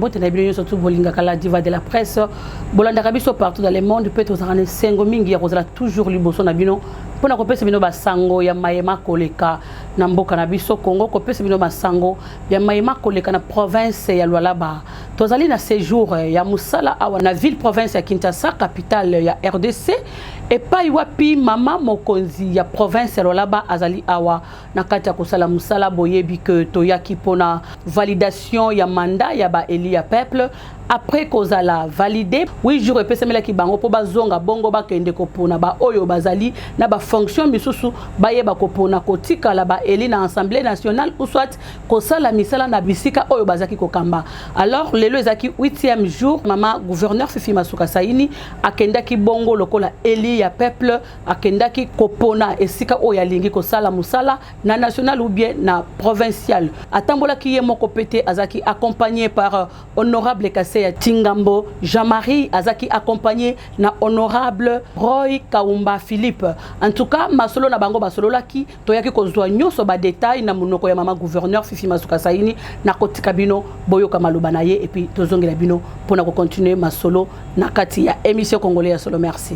mbote na bino surtout bolinga kala diva de la presse bolanda kabiso partout dans le monde peut-être osana sengo mingi ya kozala toujours liboso na bino pona kopesa bino basango ya mayema koleka na mboka na biso Congo kopesa bino basango ya mayema koleka na province ya Lualaba tozali na séjour ya musala awa na ville province ya Kinshasa capitale ya RDC et pas wapi mama mokonzi ya province ya Lualaba azali awa na kati ya kosala musala boyebi que toyaki pona validation ya mandat ya ba eli ya peuple après kozala validé 8 jours epesemela ki bango po bazonga bongo bakende kopona ba oyo bazali na ba fonction misusu bayeba kopona kotika la ba eli na assemblée nationale ou soit kosala misala na bisika oyo bazaki kokamba alors lelo ezaki 8e jour mama gouverneur Fifi Masuka Saini akendaki bongo lokola eli ya peuple akendaki kopona esika oyo alingi kosala musala na national ou bien na provincial atambola ki ye moko pete azaki accompagné par honorable ya Tingambo Jean-Marie azaki accompagné na honorable Roy Kaumba Philippe en tout cas masolo na bango basolo laki toyaki kozwa nyoso ba détail na munoko ya mama gouverneur Fifi Masuka Saini na kotika bino boyoka maloba na ye et puis tozongela bino pona ko continuer masolo na kati ya émission congolais ya solo merci.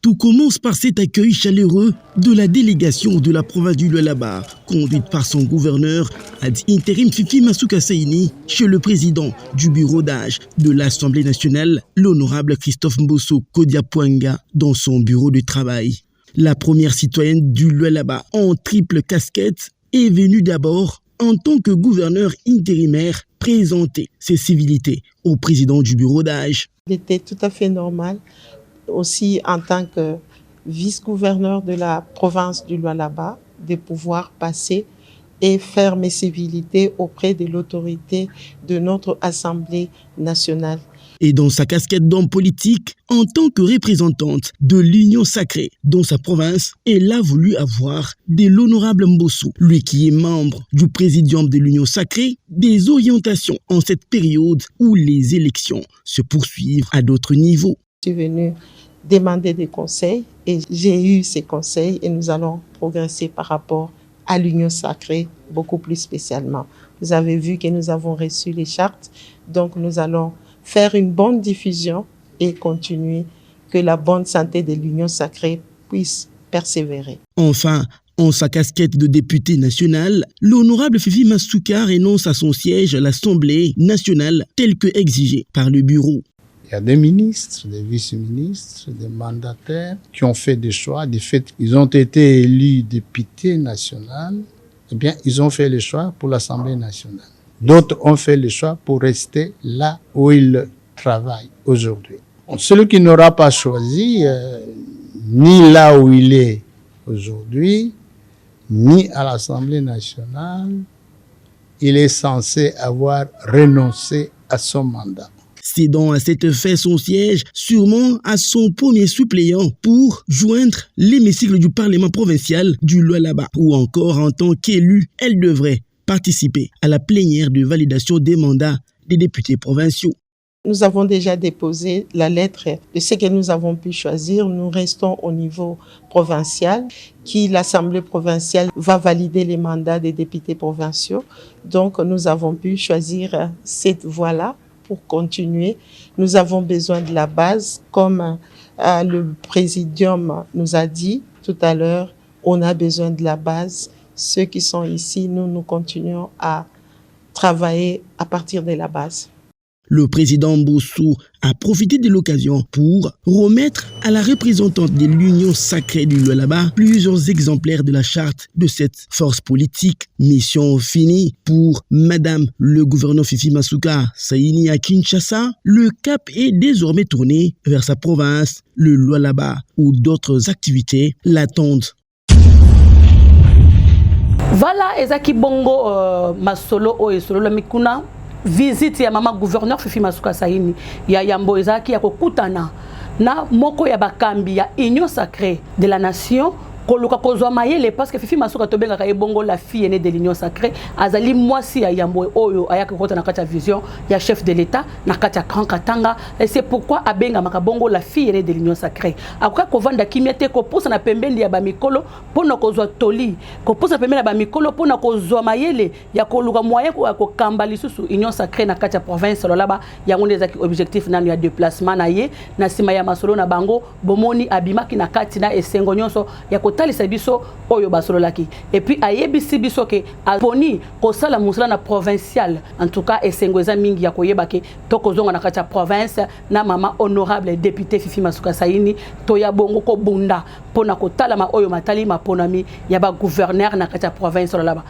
Tout commence par cet accueil chaleureux de la délégation de la province du Lualaba, conduite par son gouverneur ad intérim Fifi Masuka Saini chez le président du bureau d'âge de l'Assemblée nationale, l'honorable Christophe Mbosso Kodiapwanga, dans son bureau de travail. La première citoyenne du Lualaba en triple casquette est venue d'abord en tant que gouverneur intérimaire présenter ses civilités au président du bureau d'âge. Il était tout à fait normal. Aussi en tant que vice-gouverneur de la province du Lualaba, de pouvoir passer et faire mes civilités auprès de l'autorité de notre Assemblée nationale. Et dans sa casquette d'homme politique, en tant que représentante de l'Union sacrée dans sa province, elle a voulu avoir de l'honorable Mbosso, lui qui est membre du présidium de l'Union sacrée, des orientations en cette période où les élections se poursuivent à d'autres niveaux. Je suis venue demander des conseils et j'ai eu ces conseils et nous allons progresser par rapport à l'Union sacrée, beaucoup plus spécialement. Vous avez vu que nous avons reçu les chartes, donc nous allons faire une bonne diffusion et continuer que la bonne santé de l'Union sacrée puisse persévérer. Enfin, en sa casquette de député national, l'honorable Fifi Masuka renonce à son siège à l'Assemblée nationale tel que exigé par le bureau. Il y a des ministres, des vice-ministres, des mandataires qui ont fait des choix. Du fait qu'ils ont été élus députés nationaux, eh bien, ils ont fait le choix pour l'Assemblée nationale. D'autres ont fait le choix pour rester là où ils travaillent aujourd'hui. Celui qui n'aura pas choisi, ni là où il est aujourd'hui, ni à l'Assemblée nationale, il est censé avoir renoncé à son mandat. Cédant à cette fait son siège, sûrement à son premier suppléant pour joindre l'hémicycle du Parlement provincial du Lualaba. Ou encore en tant qu'élu, elle devrait participer à la plénière de validation des mandats des députés provinciaux. Nous avons déjà déposé la lettre de ce que nous avons pu choisir. Nous restons au niveau provincial, qui l'Assemblée provinciale va valider les mandats des députés provinciaux. Donc nous avons pu choisir cette voie-là. Pour continuer, nous avons besoin de la base, comme le présidium nous a dit tout à l'heure, on a besoin de la base. Ceux qui sont ici, nous continuons à travailler à partir de la base. Le président Mbosso a profité de l'occasion pour remettre à la représentante de l'Union sacrée du Lualaba plusieurs exemplaires de la charte de cette force politique. Mission finie pour Madame le gouverneur Fifi Masuka Saini à Kinshasa. Le cap est désormais tourné vers sa province, le Lualaba, où d'autres activités l'attendent. Voilà, ezaki bongo masolo o esolo la mikuna. Visite ya mama gouverneur Fifi Masuka Saini ya yambo ezaki ya kokutana na moko ya bakambi ya Union sacrée de la nation koluka kozwa mayele parce que Fifi Masuka tobengaka ebongo la fille aînée de l'Union sacrée azali mwasi ya yambo oyo ayaka kota na kati ya vision ya chef de l'État na kati ya Grand Katanga et c'est pourquoi abenga makabongo la fille aînée de l'Union sacrée akoka kovanda kimete ko posa na pembeni ya ba mikolo pona kozwa toli ko posa pembeni ya ba mikolo pona kozwa mayele ya koluka moyen ko kamba lisusu Union sacrée na kati ya province lolaba yango ndezaki objectif nanu ya déplacement na ye na sima ya masolo na bango bomoni abimaki na kati na esengo nyonso ya kotalisa biso oyo basololaki et puis ayebisi biso ke aponi kosala musala na provincial en tout cas esengo eza mingi ya koyebake tokozonga na kati ya province na mama honorable député Fifi Masuka Saini toya bongo ko bunda pona kotala ma oyo matali maponami ya ba gouverneur na kati ya province lolaba